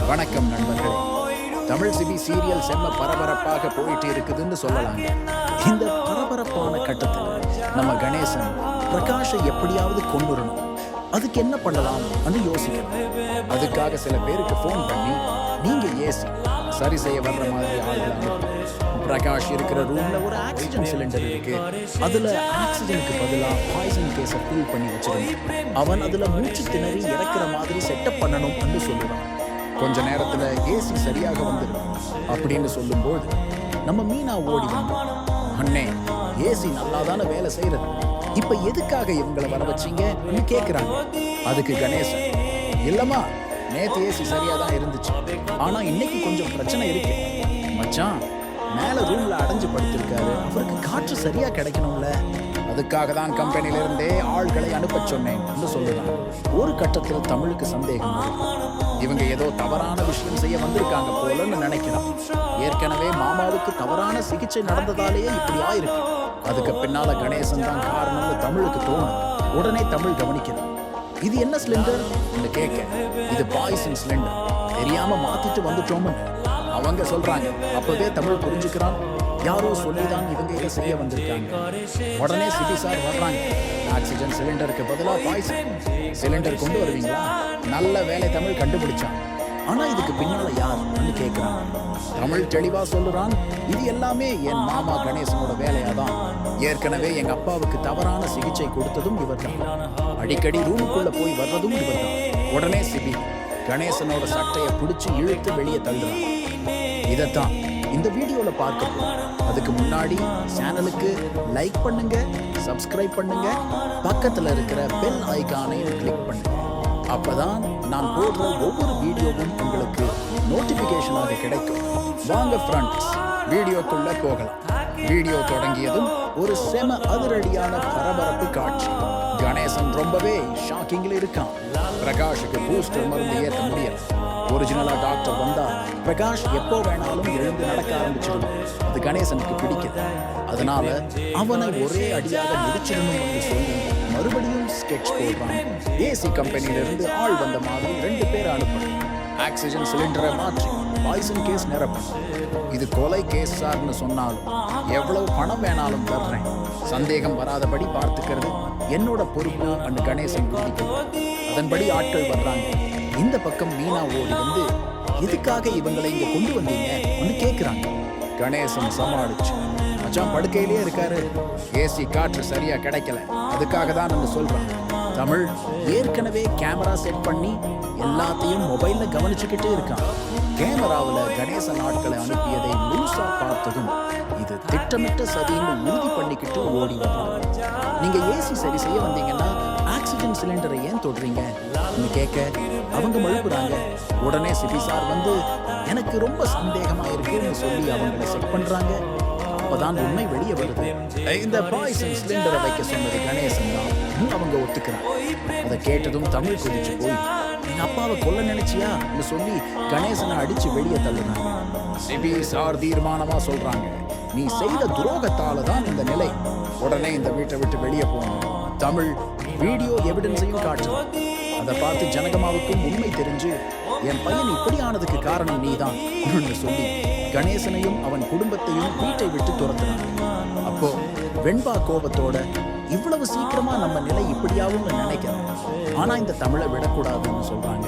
வணக்கம் நண்பர்களே. Tamil CP serial செம்ம பரபரப்பாக போயிட்டு இருக்குதுன்னு சொல்லலாங்க. இந்த பரபரப்பான கட்டத்தில் நம்ம கணேசன் பிரகாஷை எப்படியாவது கொண்டுறணும். அதுக்கு என்ன பண்ணலாம் யோசிக்கணும். அதுக்காக சில பேருக்கு ஃபோன் பண்ணி நீங்க ஏசி சரி செய்ய வர்ற மாதிரி ஆள்கள் பிரகாஷ் இருக்கிற ரூம்ல ஒரு ஆக்சிஜன் சிலிண்டர் இருக்கு, அதுல ஆக்சிஜனுக்கு பதிலாக பாய்சன் கேஸை ஃபில் பண்ணி வச்சிருக்கணும். அவன் அதுல மூச்சு திணறி இறக்குற மாதிரி செட்டப் பண்ணணும் சொல்லுவான். கொஞ்ச நேரத்துல ஏசி சரியாக வந்துடும் அப்படின்னு சொல்லும்போது நம்ம மீனா ஓடி வந்தோம். அண்ணே, ஏசி நல்லா தானே வேலை செய்யறது, இப்ப எதுக்காக இவங்களை வர வச்சீங்கன்னு கேக்குறாங்க. அதுக்கு கணேசன், இல்லம்மா நேத்து ஏசி சரியா தான் இருந்துச்சு, ஆனா இன்னைக்கு கொஞ்சம் பிரச்சனை இருக்கு மச்சான். மேல ரூம்ல அடைஞ்சு படுத்திருக்காரு, அவருக்கு காற்று சரியா கிடைக்கணும்ல, அதுக்காக தான் கம்பெனில இருந்தே ஆள்களை அனுப்ப சொன்னேன் சொல்லுறாங்க. ஒரு கட்டத்தில் தமிழுக்கு சந்தேகம் இருக்கு. இவங்க ஏதோ தவறான விஷயம் செய்ய வந்திருக்காங்க போலன்னு நினைக்கிறான். ஏற்கனவே மாமாவுக்கு தவறான சிகிச்சை நடந்ததாலேயே இப்படி ஆயிருக்கு. அதுக்கு பின்னால கணேசன் தான் காரணம்னு தமிழுக்கு தோணும். உடனே தமிழ் கவனிக்கிறான். இது என்ன சிலிண்டர் கேட்க, இது பாய்சன் சிலிண்டர், தெரியாம மாத்திட்டு வந்துட்டோம்னு அவங்க சொல்றாங்க. அப்பவே தமிழ் புரிஞ்சுக்கிறான், யாரோ சொல்லிதான் இவங்க இதை செய்ய வந்திருக்காங்க. உடனே சிபி சார் வர்றாங்க. ஆக்சிஜன் சிலிண்டருக்கு பதிலாக பாய்சன் சிலிண்டர் கொண்டு வருவீங்களா? நல்ல வேலை தமிழ் கண்டுபிடிச்சான். ஆனா இதுக்கு பின்னால யாருன்னு கேட்கிறான். தமிழ் தெளிவா சொல்லுறான், இது எல்லாமே என் மாமா கணேசனோட வேலையாதான். ஏற்கனவே எங்க அப்பாவுக்கு தவறான சிகிச்சை கொடுத்ததும் இவர்தான், அடிக்கடி ரூமுக்குள்ள போய் வர்றதும் இவர்தான். உடனே சிபி கணேசனோட சட்டையை பிடிச்சு இழுத்து வெளியே தள்ளுறான். இதைத்தான் இந்த வீடியோல பார்க்க போறோம். அதுக்கு முன்னாடி சேனலுக்கு லைக் பண்ணுங்க, சப்ஸ்கிரைப் பண்ணுங்க, பக்கத்துல இருக்கிற பெல் ஐகானை கிளிக் பண்ணுங்க. அப்பதான் நான் போடுற ஒவ்வொரு வீடியோவும் உங்களுக்கு நோட்டிபிகேஷனாக கிடைக்கும். வாங்க ஃப்ரெண்ட்ஸ், வீடியோக்குள்ள போகலாம். வீடியோ தொடங்கியதும் ஒரு செம அதிரடியான பரபரப்பு காட்சி. கணேசன் ரொம்பவே ஷாக்கிங்ல இருக்கான். பிரகாஷுக்கு பூஸ்டர் மருந்து ஏற்ற முடியல. ஒரிஜினலா டாக்டர் வந்தா பிரகாஷ் எப்போ வேணாலும் எழுந்து நடக்க ஆரம்பிச்சிடும். அது கணேசனுக்கு பிடிக்குது. அதனால அவனை ஒரே அடியாக முடிச்சிடணும் சொல்லி மறுபடியும் ஸ்கெட்ச் போடுறான். ஏசி கம்பெனியில இருந்து ஆள் வந்த மாதிரி 2 பேரை அனுப்புறேன். ஆக்சிஜன் சிலிண்டரை மாற்றி பாய்சன் கேஸ் நிரப்பணும். இது கொலை கேஸ் சார்னு சொன்னாலும் எவ்வளவு பணம் வேணாலும் தர்றேன், சந்தேகம் வராதபடி பார்த்துக்கிறது என்னோட பொறுப்பு அன்னு கணேசன் கூறிக்கிறான். அதன்படி ஆட்கள் வர்றாங்க. இந்த பக்கம் மீனா ஓடி வந்து, எதுக்காக இவங்களை இங்க கொண்டு வந்தீங்க கேக்குறாங்க. கணேசன் சமாளிச்சு, மச்சான் படுக்கையிலே இருக்காரு, ஏசி காற்று சரியா கிடைக்கல, அதுக்காக தான் நம்ம சொல்றோம். தமிழ் ஏற்கனவே கேமரா செட் பண்ணி எல்லாத்தையும் மொபைல்ல கவனிச்சுக்கிட்டே இருக்கான். கேமராவுல கணேசன் ஆட்களை அனுப்பியதை முழுசா பார்த்ததும் இது திட்டமிட்ட சதின்னு உறுதி பண்ணிக்கிட்டு ஓடி வர்றாங்க. நீங்க ஏசி சரி செய்ய வந்தீங்கன்னா ஆக்சிஜன் சிலிண்டரை ஏன் தொடுறீங்க கேட்க அவங்க மழுப்புறாங்க. உடனே சிபி சார் வந்து எனக்கு ரொம்ப சந்தேகமா இருக்குன்னு சொல்லி அவங்களை செட் பண்றாங்க. அப்பதான் உண்மை வெளியே வருது. இந்த பாய்சன் சிலிண்டரை வைக்க சொன்னது கணேசன் தான் அவங்க ஒத்துக்கிறாங்க. அதை கேட்டதும் தமிழ் குதிச்சு போய், எங்க அப்பாவை கொல்ல நினைச்சியா சொல்லி கணேசனை அடிச்சு வெளியே தள்ளுறாங்க. சிபி சார் தீர்மானமா சொல்றாங்க, நீ செய்த துரோகத்தால தான் இந்த நிலை, உடனே இந்த வீட்டை விட்டு வெளியே போகணும். தமிழ் வீடியோ எவிடன்ஸையும் காட்டுறான். அதை பார்த்து ஜனகமாவுக்கும் உண்மை தெரிஞ்சு, என் பையன் இப்படி ஆனதுக்கு காரணம் நீதான் சொல்லி கணேசனையும் அவன் குடும்பத்தையும் வீட்டை விட்டு துரத்துறாங்க. அப்போ வெண்பா கோபத்தோட, இவ்வளவு சீக்கிரமா நம்ம நிலை இப்படியாவும் நினைக்கிறேன், ஆனா இந்த தமிழை விடக்கூடாதுன்னு சொல்றாங்க.